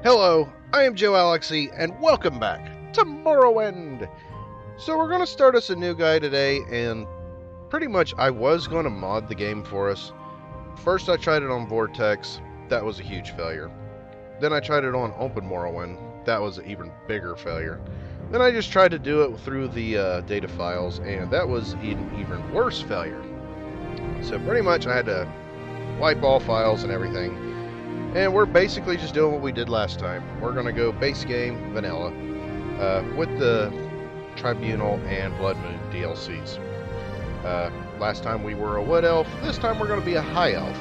Hello, I am Joalixy, and welcome back to Morrowind! So we're going to start us a new guy today, and pretty much I was going to mod the game for us. First I tried it on Vortex, that was a huge failure. Then I tried it on Open Morrowind, that was an even bigger failure. Then I just tried to do it through the data files, and that was an even worse failure. So pretty much I had to wipe all files and everything. And we're basically just doing what we did last time. We're going to go base game, vanilla, with the Tribunal and Blood Moon DLCs. Last time we were a Wood Elf, this time we're going to be a High Elf.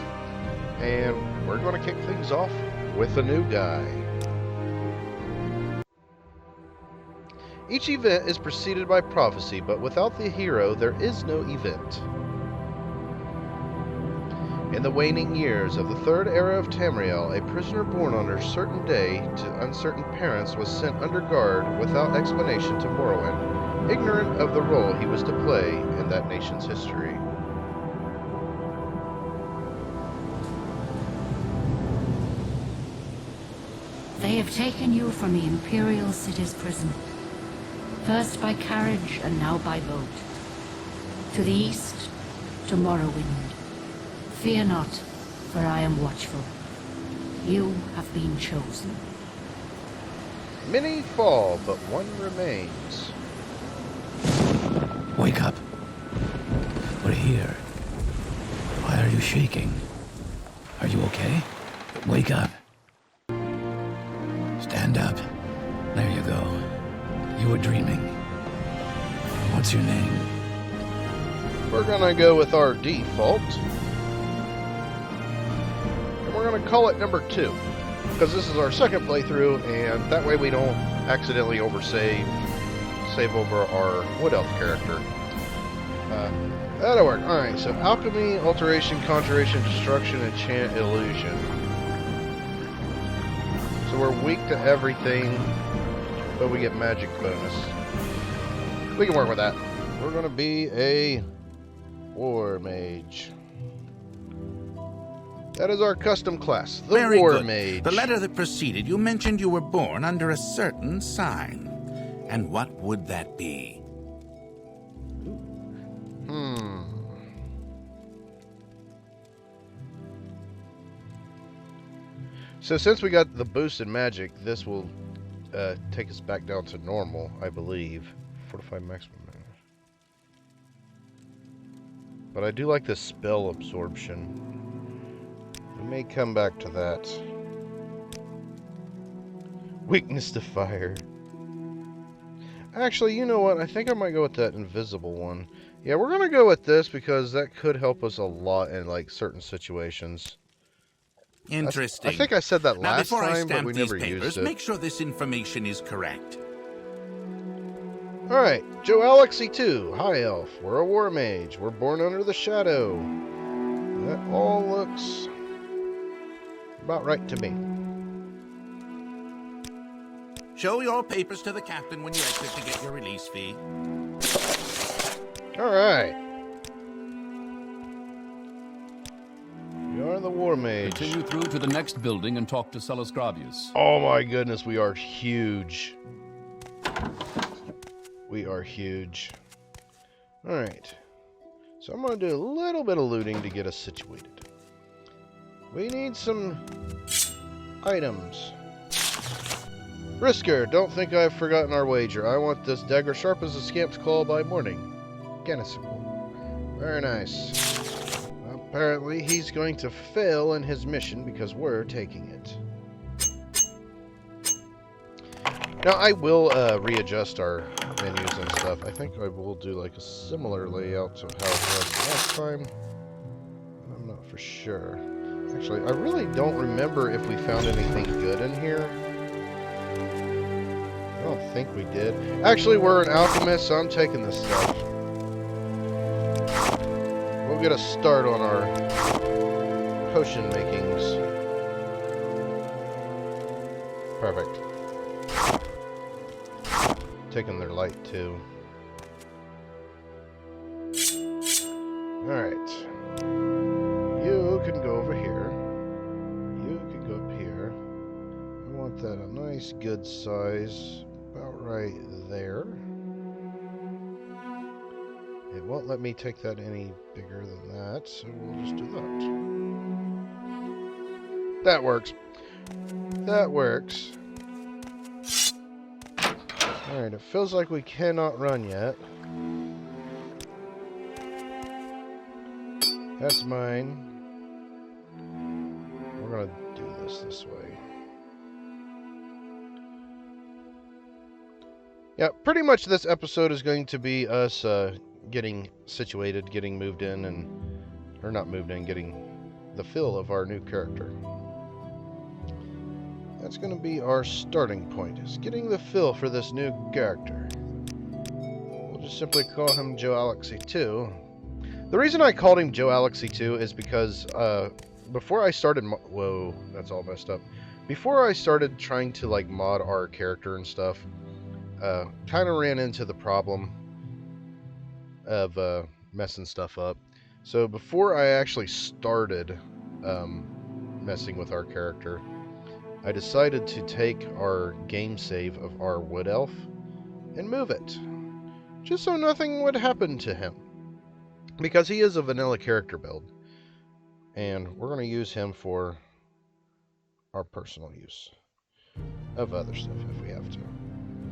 And we're going to kick things off with a new guy. Each event is preceded by prophecy, but without the hero, there is no event. In the waning years of the Third Era of Tamriel, a prisoner born on a certain day to uncertain parents was sent under guard without explanation to Morrowind, ignorant of the role he was to play in that nation's history. They have taken you from the Imperial City's prison, first by carriage and now by boat. To the east, to Morrowind. Fear not, for I am watchful. You have been chosen. Many fall, but one remains. Wake up. We're here. Why are you shaking? Are you okay? Wake up. Stand up. There you go. You were dreaming. What's your name? We're gonna go with our default. We're going to call it number 2, because this is our second playthrough, and that way we don't accidentally save over our Wood Elf character. That'll work. Alright, so Alchemy, Alteration, Conjuration, Destruction, Enchant, Illusion. So we're weak to everything, but we get magic bonus. We can work with that. We're going to be a warmage. That is our custom class, the warmage. The letter that preceded you mentioned you were born under a certain sign. And what would that be? So since we got the boost in magic, this will take us back down to normal, I believe. Fortify maximum mana. But I do like the spell absorption. We may come back to that. Weakness to fire. Actually, you know what? I think I might go with that invisible one. Yeah, we're gonna go with this because that could help us a lot in like certain situations. Interesting. I think I said that last now, before I time, but stamp we these never papers, used it. make sure this information is correct. Alright, Joalixy 2, High Elf. We're a war mage. We're born under the shadow. That all looks about right to me. Show your papers to the captain when you exit to get your release fee. Alright. You're the war mage. Continue through to the next building and talk to Celisgravius. Oh my goodness, we are huge. We are huge. Alright. So I'm going to do a little bit of looting to get us situated. We need some items. Brisker, don't think I've forgotten our wager. I want this dagger sharp as a scamp's claw by morning. Ganisicle. Very nice. Apparently he's going to fail in his mission because we're taking it. Now I will readjust our menus and stuff. I think I will do like a similar layout to how it was last time. I'm not for sure. Actually, I really don't remember if we found anything good in here. I don't think we did. Actually, we're an alchemist, so I'm taking this stuff. We'll get a start on our potion makings. Perfect. Taking their light, too. Alright. You can go over here. You can go up here. I want that a nice good size, about right there. It won't let me take that any bigger than that, so we'll just do that. That works. That works. Alright, it feels like we cannot run yet. That's mine. We're gonna do this way. Yeah, pretty much this episode is going to be us getting situated, getting moved in, or not moved in, getting the feel of our new character. That's going to be our starting point, is getting the feel for this new character. We'll just simply call him Joalixy 2. The reason I called him Joalixy 2 is because before I started... Whoa, that's all messed up. Before I started trying to like mod our character and stuff, kind of ran into the problem of messing stuff up. So before I actually started messing with our character, I decided to take our game save of our wood elf and move it, just so nothing would happen to him, because he is a vanilla character build, and we're going to use him for our personal use of other stuff if we have to.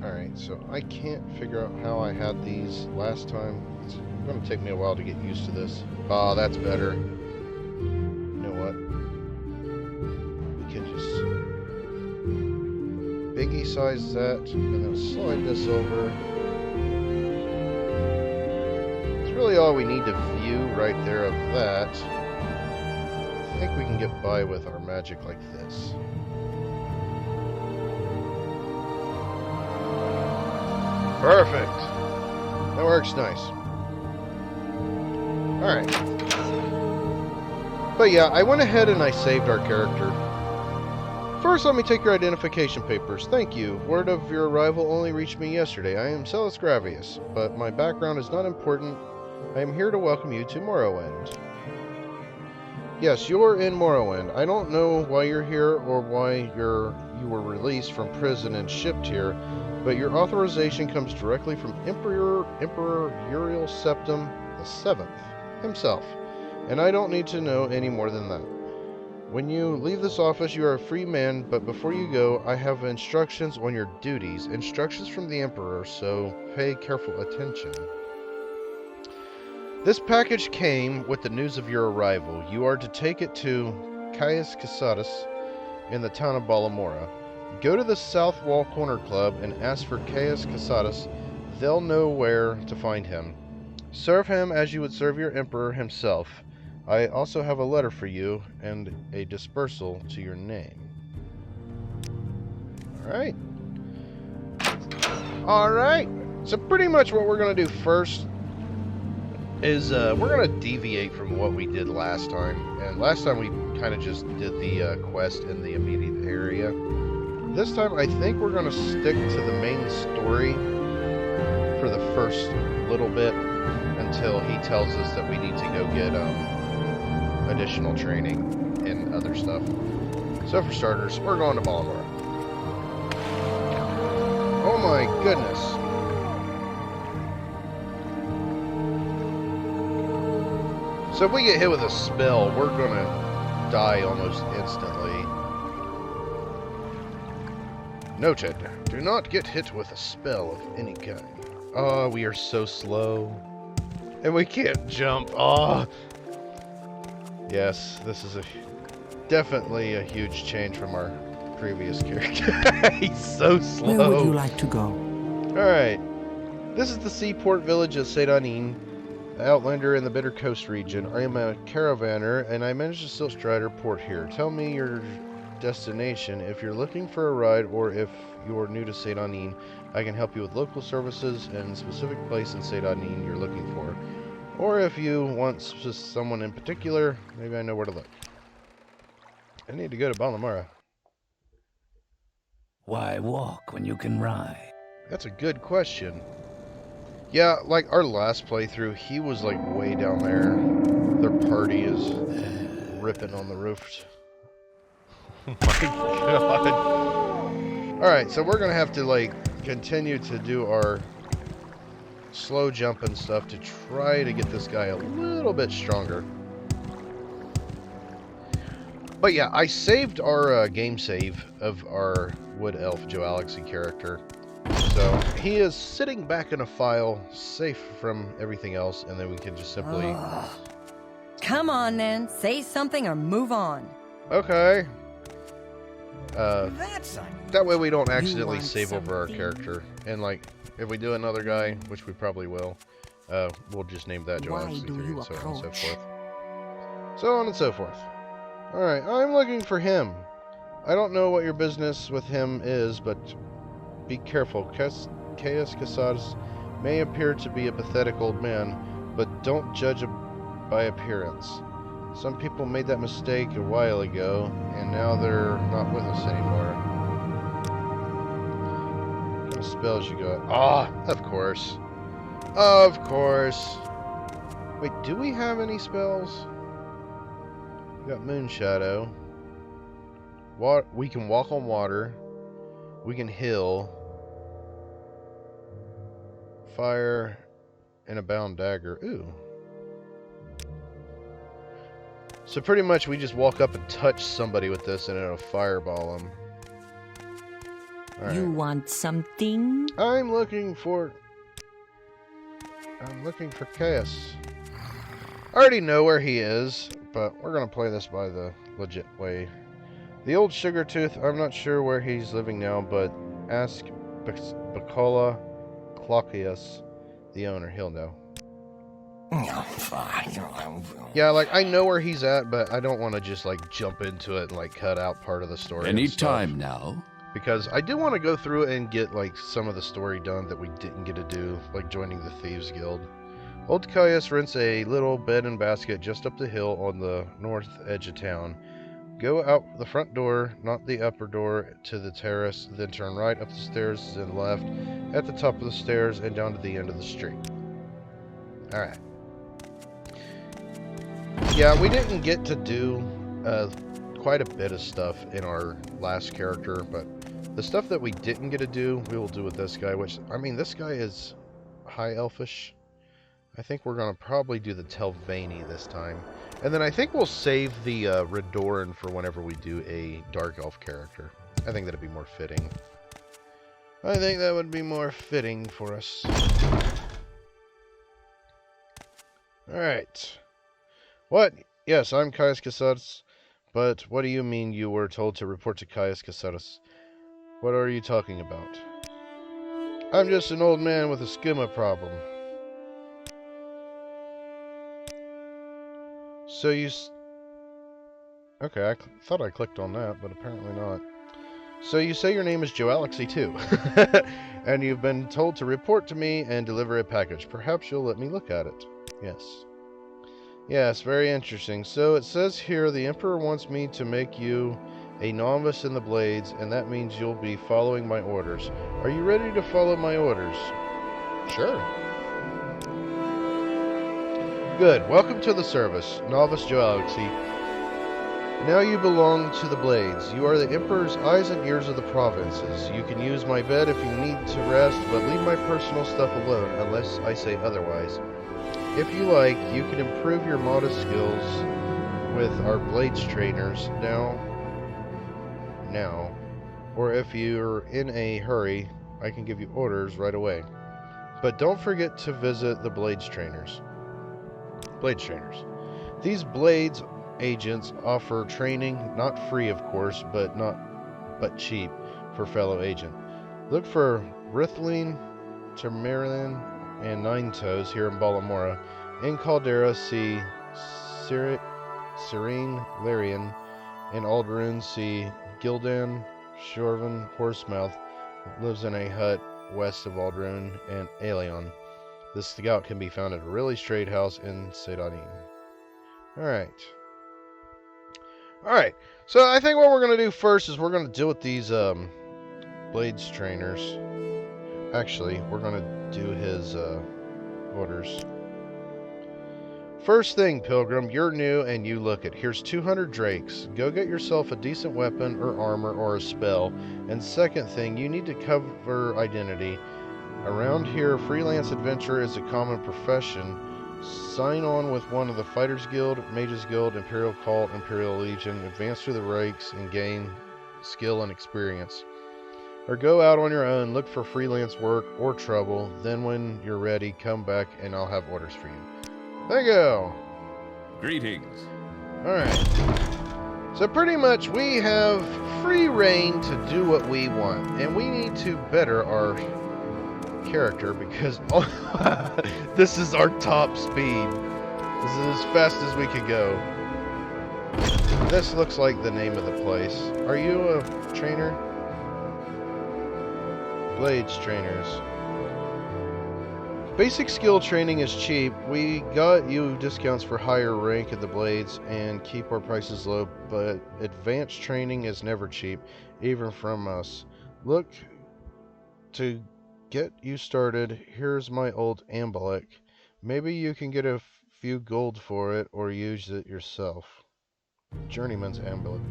Alright, so I can't figure out how I had these last time. It's going to take me a while to get used to this. Oh, that's better. You know what? We can just biggie size that, and then slide this over. It's really all we need to view right there of that. I think we can get by with our magic like this. Perfect. That works nice. Alright. But yeah, I went ahead and I saved our character. First, let me take your identification papers. Thank you. Word of your arrival only reached me yesterday. I am Celis, but my background is not important. I am here to welcome you to Morrowind. Yes, you're in Morrowind. I don't know why you're here or why you were released from prison and shipped here, but your authorization comes directly from Emperor Uriel Septim VII himself, and I don't need to know any more than that. When you leave this office, you are a free man, but before you go, I have instructions on your duties, instructions from the Emperor, so pay careful attention. This package came with the news of your arrival. You are to take it to Caius Casatus in the town of Balamora. Go to the South Wall Corner Club and ask for Caius Casatus. They'll know where to find him. Serve him as you would serve your emperor himself. I also have a letter for you and a dispersal to your name. Alright. Alright. So pretty much what we're going to do first is we're going to deviate from what we did last time. And last time we kind of just did the quest in the immediate area. This time I think we're going to stick to the main story for the first little bit until he tells us that we need to go get additional training and other stuff. So for starters, we're going to Balamora. Oh my goodness. So if we get hit with a spell, we're gonna die almost instantly. Noted. Do not get hit with a spell of any kind. Oh, we are so slow. And we can't jump. Oh. Yes, this is definitely a huge change from our previous character. He's so slow. Where would you like to go? Alright. This is the seaport village of Sedanin, Outlander in the Bitter Coast region. I am a caravaner, and I manage the Silkstrider port here. Tell me your destination. If you're looking for a ride, or if you're new to Sedanin, I can help you with local services and specific place in Sedanin you're looking for. Or if you want someone in particular, maybe I know where to look. I need to go to Balamora. Why walk when you can ride? That's a good question. Yeah, like our last playthrough, he was like way down there. Their party is ripping on the roofs. Oh my god. Alright, so we're going to have to, like, continue to do our slow jump and stuff to try to get this guy a little bit stronger. But yeah, I saved our game save of our Wood Elf Joalixy character. So he is sitting back in a file, safe from everything else, and then we can just simply... Come on, then. Say something or move on. Okay. That's that way we don't accidentally save over our character. And, like, if we do another guy, which we probably will, we'll just name that Joalixy 3, and so on and so forth. So on and so forth. Alright, I'm looking for him. I don't know what your business with him is, but be careful. Caius Casadas may appear to be a pathetic old man, but don't judge by appearance. Some people made that mistake a while ago, and now they're not with us anymore. What kind of spells you got? Ah, of course. Of course. Wait, do we have any spells? We got Moon Shadow. We can walk on water. We can heal. Fire and a bound dagger. Ooh. So pretty much we just walk up and touch somebody with this and it'll fireball them. Right. You want something? I'm looking for Caius. I already know where he is, but we're going to play this by the legit way. The old sugar tooth, I'm not sure where he's living now, but ask Bacola Clocius, the owner, he'll know. Yeah, like, I know where he's at, but I don't want to just, like, jump into it and, like, cut out part of the story. Any time now. Because I do want to go through and get, like, some of the story done that we didn't get to do, like joining the Thieves Guild. Old Caius rents a little bed and basket just up the hill on the north edge of town. Go out the front door, not the upper door, to the terrace, then turn right up the stairs and left at the top of the stairs and down to the end of the street. Alright. Yeah, we didn't get to do quite a bit of stuff in our last character, but the stuff that we didn't get to do, we will do with this guy, which, I mean, this guy is high elfish. I think we're going to probably do the Telvanni this time. And then I think we'll save the Redoran for whenever we do a Dark Elf character. I think that'd be more fitting. I think that would be more fitting for us. Alright. What? Yes, I'm Caius Casadas. But what do you mean you were told to report to Caius Casadas? What are you talking about? I'm just an old man with a schema problem. So you... Okay, I thought I clicked on that, but apparently not. So you say your name is Joalixy too. And you've been told to report to me and deliver a package. Perhaps you'll let me look at it. Yes. Yes, very interesting. So it says here the Emperor wants me to make you a novice in the Blades, and that means you'll be following my orders. Are you ready to follow my orders? Sure. Good. Welcome to the service, Novice Joalixy. Now you belong to the Blades. You are the Emperor's eyes and ears of the provinces. You can use my bed if you need to rest, but leave my personal stuff alone, unless I say otherwise. If you like, you can improve your modest skills with our Blades trainers now. Or if you're in a hurry, I can give you orders right away. But don't forget to visit the Blades trainers. These Blades agents offer training, not free of course, but cheap for fellow agent. Look for Rithline, Termerlin, and Nine Toes here in Balamora. In Caldera, see Serene Larian. In Alderun, see Gildan Shorvan Horsemouth, lives in a hut west of Alderun, and Aelion. This scout can be found at a really straight house in Sedanin. Alright, so I think what we're going to do first is we're going to deal with these Blades trainers. Actually, we're going to do his orders. First thing, Pilgrim, you're new and you look it. Here's 200 drakes. Go get yourself a decent weapon or armor or a spell. And second thing, you need to cover identity. Around here, freelance adventurer is a common profession. Sign on with one of the Fighters Guild, Mages Guild, Imperial Cult, Imperial Legion, advance through the ranks, and gain skill and experience. Or go out on your own, look for freelance work or trouble, then when you're ready, come back and I'll have orders for you. There you go. Greetings. Alright. So pretty much we have free reign to do what we want, and we need to better our character because this is our top speed. This is as fast as we could go. This looks like the name of the place. Are you a trainer? Blades trainers. Basic skill training is cheap. We got you discounts for higher rank of the blades and keep our prices low, but advanced training is never cheap, even from us. Look, to get you started, here's my old amulet. Maybe you can get a few gold for it or use it yourself. Journeyman's amulet.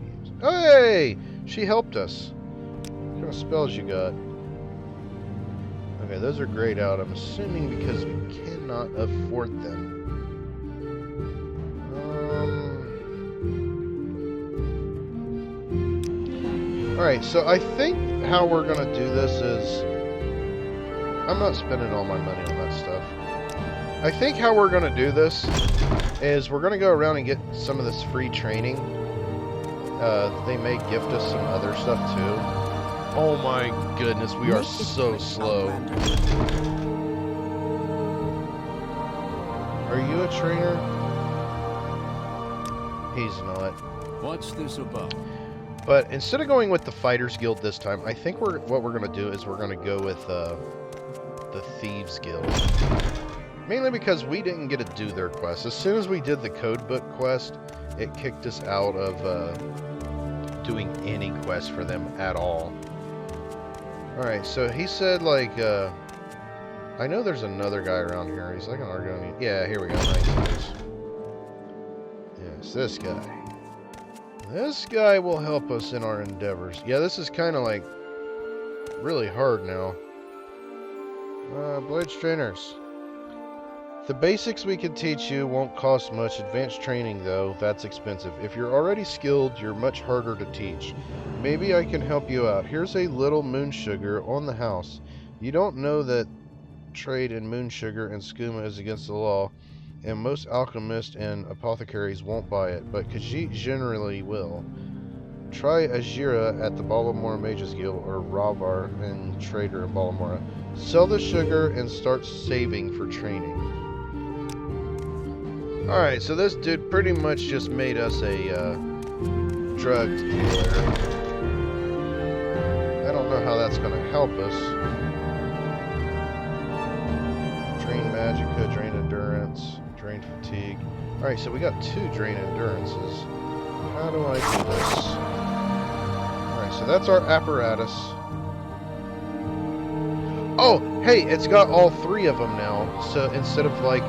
Hey! She helped us. What kind of spells you got? Okay, those are grayed out, I'm assuming because we cannot afford them. Alright, so I think how we're going to do this is... I'm not spending all my money on that stuff. I think how we're going to do this is we're going to go around and get some of this free training. They may gift us some other stuff too. Oh my goodness, we are so slow. Are you a trainer? He's not. What's this about? But instead of going with the Fighters Guild this time, I think what we're going to do is we're going to go with the Thieves Guild. Mainly because we didn't get to do their quest. As soon as we did the codebook quest, it kicked us out of doing any quest for them at all. Alright, so he said, like, I know there's another guy around here. He's like an Argonian. Yeah, here we go. Nice. Yes, this guy. This guy will help us in our endeavors. Yeah, this is kind of, like, really hard now. Blades trainers. The basics we can teach you won't cost much. Advanced training, though, that's expensive. If you're already skilled, you're much harder to teach. Maybe I can help you out. Here's a little moon sugar on the house. You don't know that trade in moon sugar and skooma is against the law, and most alchemists and apothecaries won't buy it, but Khajiit generally will. Try Ajira at the Ballamora Mages Guild or Ravar and Trader in Ballamora. Sell the sugar and start saving for training. Alright, so this dude pretty much just made us a drug dealer. I don't know how that's going to help us. Drain Magicka, Drain Endurance, Drain Fatigue. Alright, so we got 2 Drain Endurances. How do I do this? Alright, so that's our apparatus. Oh, hey, it's got all 3 of them now. So instead of like,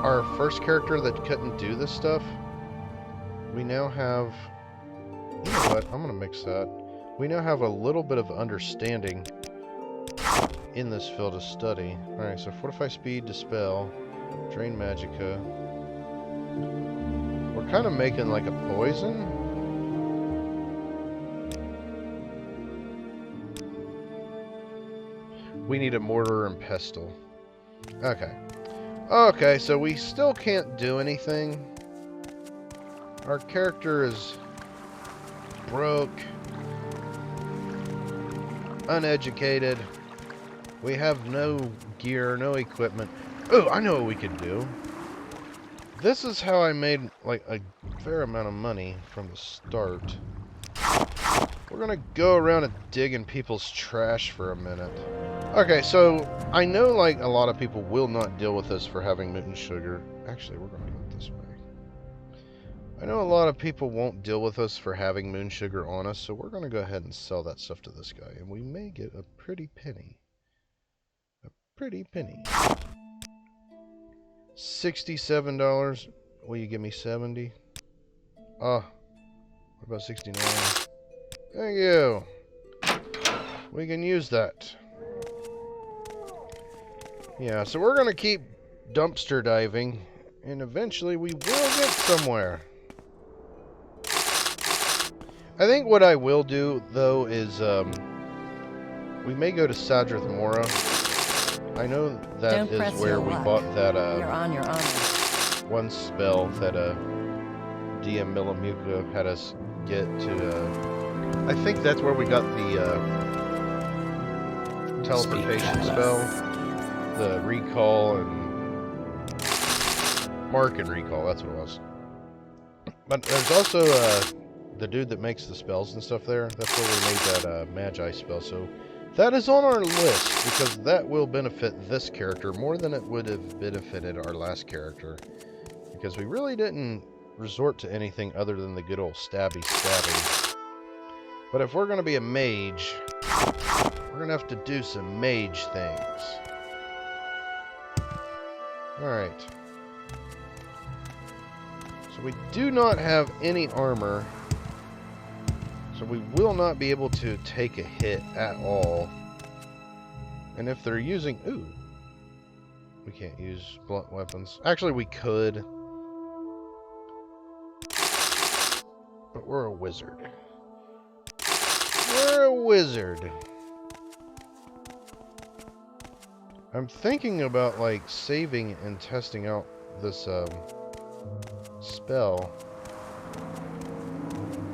our first character that couldn't do this stuff, we now have... You know what? I'm going to mix that. We now have a little bit of understanding in this field of study. Alright, so Fortify Speed, Dispel, Drain Magicka. We're kind of making like a poison. We need a Mortar and Pestle. Okay. Okay, so we still can't do anything. Our character is broke, uneducated. We have no gear, no equipment. Oh, I know what we could do. This is how I made like a fair amount of money from the start. We're gonna go around and dig in people's trash for a minute. Okay, so I know like a lot of people will not deal with us for having mutant sugar. Actually, we're gonna do it this way. I know a lot of people won't deal with us for having moon sugar on us, so we're gonna go ahead and sell that stuff to this guy, and we may get a pretty penny. A pretty penny. $67. Will you give me 70? What about 69? Thank you. We can use that. Yeah, so we're gonna keep dumpster diving, and eventually we will get somewhere. I think what I will do, though, is we may go to Sadrith Mora. I know that Don't is press where your we luck. bought that You're on your own. one spell that Dia Milamuka had us get to. I think that's where we got the teleportation spell, the recall and mark and recall. That's what it was. But there's also the dude that makes the spells and stuff there. That's where we made that Magi spell. So that is on our list because that will benefit this character more than it would have benefited our last character. Because we really didn't resort to anything other than the good old stabby. But if we're going to be a mage, we're going to have to do some mage things. Alright. So we do not have any armor. So we will not be able to take a hit at all. And if they're using... Ooh. We can't use blunt weapons. Actually, we could. But we're a wizard. We're a wizard. I'm thinking about, like, saving and testing out this, spell.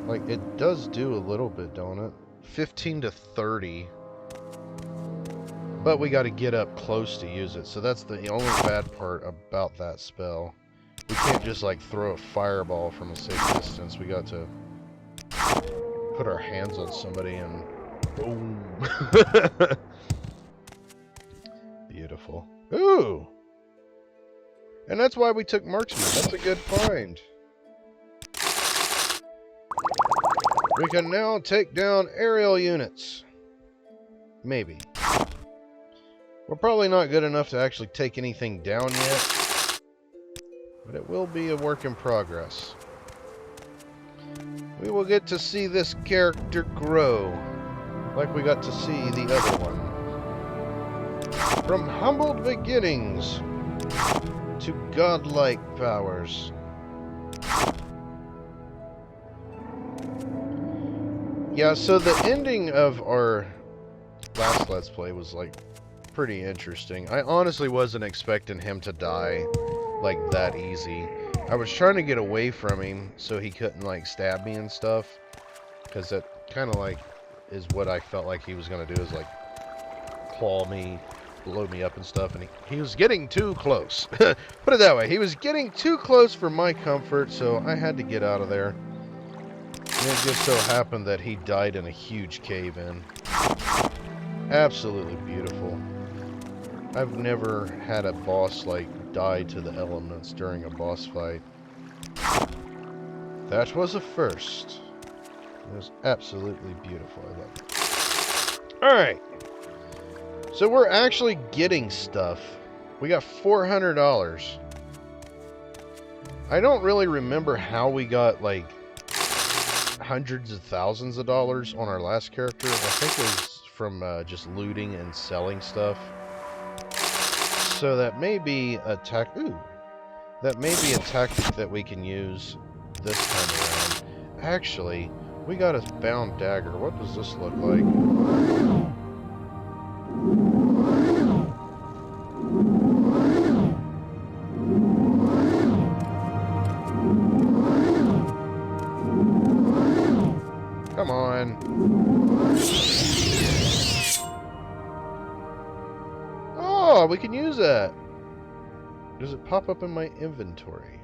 Like, it does do a little bit, don't it? 15 to 30. But we gotta get up close to use it, so that's the only bad part about that spell. We can't just, like, throw a fireball from a safe distance. We got to put our hands on somebody and boom. Beautiful. Ooh! And that's why we took marksman. That's a good find. We can now take down aerial units. Maybe. We're probably not good enough to actually take anything down yet. But it will be a work in progress. We will get to see this character grow. Like we got to see the other one. From humbled beginnings to godlike powers. Yeah, so the ending of our last Let's Play was, like, pretty interesting. I honestly wasn't expecting him to die, like, that easy. I was trying to get away from him so he couldn't, like, stab me and stuff. Because that kind of, like, is what I felt like he was going to do, is, like, claw me, blow me up and stuff. And he was getting too close. Put it that way. He was getting too close for my comfort, so I had to get out of there. And it just so happened that he died in a huge cave-in. Absolutely beautiful. I've never had a boss, like, die to the elements during a boss fight. That was a first. It was absolutely beautiful. I love it. Alright. So we're actually getting stuff. We got $400. I don't really remember how we got, like, hundreds of thousands of dollars on our last character. I think it was from just looting and selling stuff. So that may be a that may be a tactic that we can use this time around. Actually, we got a bound dagger. What does this look like? Come on. Oh, we can use that. Does it pop up in my inventory?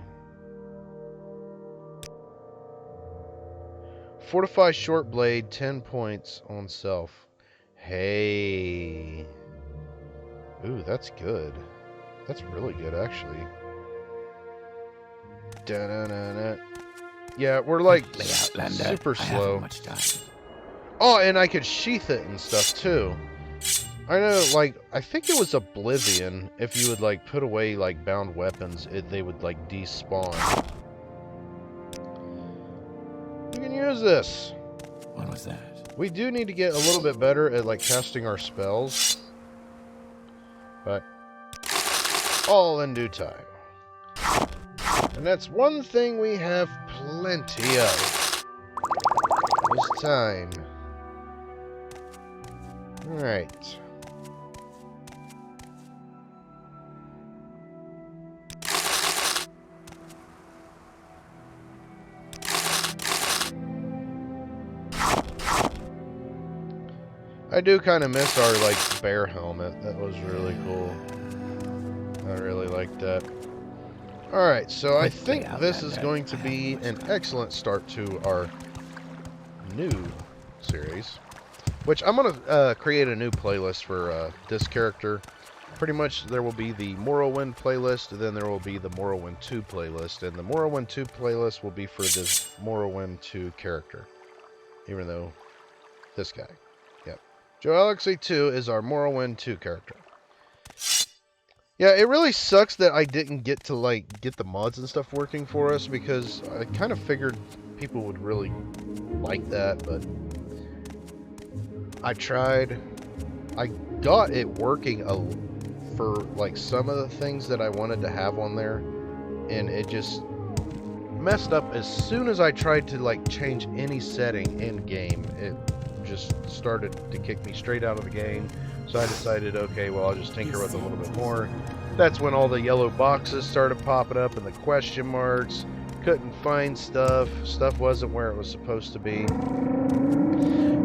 Fortify short blade, 10 points on self. Hey. Ooh, that's good. That's really good, actually. Da-da-da-da. Yeah, we're like super slow. Oh, and I could sheath it and stuff too. I know, like, I think it was Oblivion. If you would, like, put away, like, bound weapons, they would, like, despawn. You can use this. What was that? We do need to get a little bit better at, like, casting our spells. But all in due time. And that's one thing we have plenty of. Is time. Alright. I do kind of miss our, like, bear helmet. That was really cool. I really like that. Alright, so I think this is going to be an excellent start to our new series. Which, I'm going to create a new playlist for this character. Pretty much, there will be the Morrowind playlist, then there will be the Morrowind 2 playlist. And the Morrowind 2 playlist will be for this Morrowind 2 character. Even though, this guy. Yep. Joalixy 2 is our Morrowind 2 character. Yeah, it really sucks that I didn't get to, like, get the mods and stuff working for us, because I kind of figured people would really like that, but I tried. I got it working for, like, some of the things that I wanted to have on there, and it just messed up as soon as I tried to, like, change any setting in-game. It just started to kick me straight out of the game. So I decided, okay, well, I'll just tinker with it a little bit more. That's when all the yellow boxes started popping up and the question marks. Couldn't find stuff. Stuff wasn't where it was supposed to be.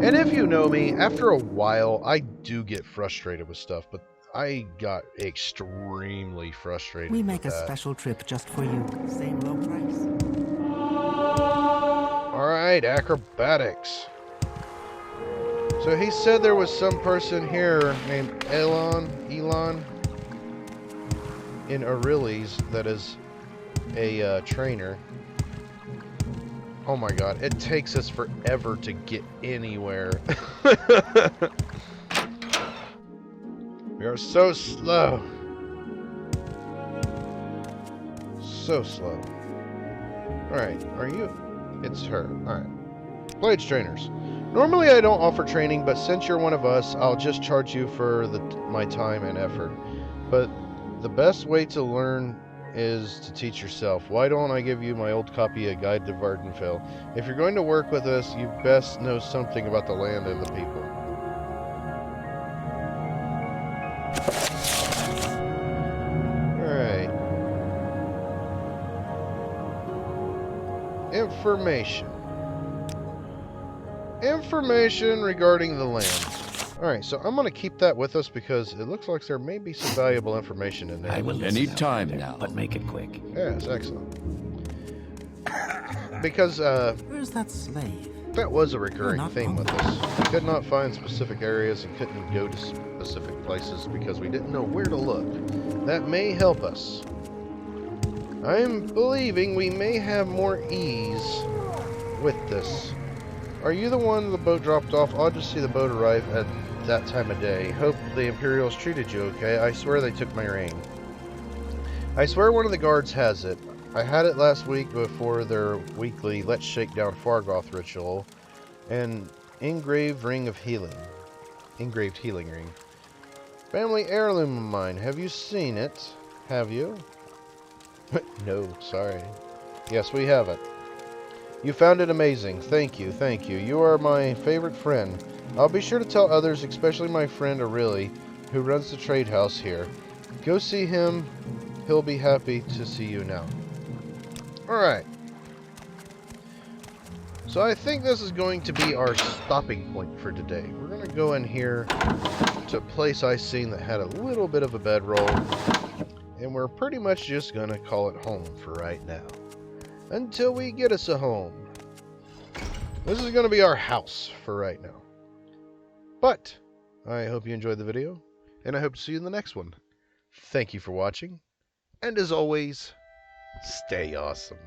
And if you know me, after a while, I do get frustrated with stuff, but I got extremely frustrated We make with a that. special trip just for you. Same low price. Alright, acrobatics. So he said there was some person here named Elon, in Aurilis that is a trainer. Oh my god, it takes us forever to get anywhere. We are so slow. So slow. Alright, are you? It's her. Alright. Blades trainers. Normally I don't offer training, but since you're one of us, I'll just charge you for my time and effort. But the best way to learn is to teach yourself. Why don't I give you my old copy of Guide to Vardenfell? If you're going to work with us, you best know something about the land and the people. Alright. Information regarding the land. Alright, so I'm going to keep that with us because it looks like there may be some valuable information in there. I will listen Any out time there, now. but make it quick. Yes, excellent. Because, Where's that slave? that was a recurring not theme with us. We could not find specific areas and couldn't go to specific places because we didn't know where to look. That may help us. I'm believing we may have more ease with this. Are you the one the boat dropped off? I'll just see the boat arrive at that time of day. Hope the Imperials treated you okay. I swear they took my ring. I swear one of the guards has it. I had it last week before their weekly Let's Shake Down Fargoth ritual. An engraved healing ring. Family heirloom of mine. Have you seen it? Have you? No, sorry. Yes, we have it. You found it amazing. Thank you, thank you. You are my favorite friend. I'll be sure to tell others, especially my friend Aurelie, who runs the trade house here. Go see him. He'll be happy to see you now. Alright. So I think this is going to be our stopping point for today. We're going to go in here to a place I seen that had a little bit of a bedroll. And we're pretty much just going to call it home for right now. Until we get us a home. This is going to be our house for right now. But I hope you enjoyed the video, and I hope to see you in the next one. Thank you for watching, and as always, stay awesome.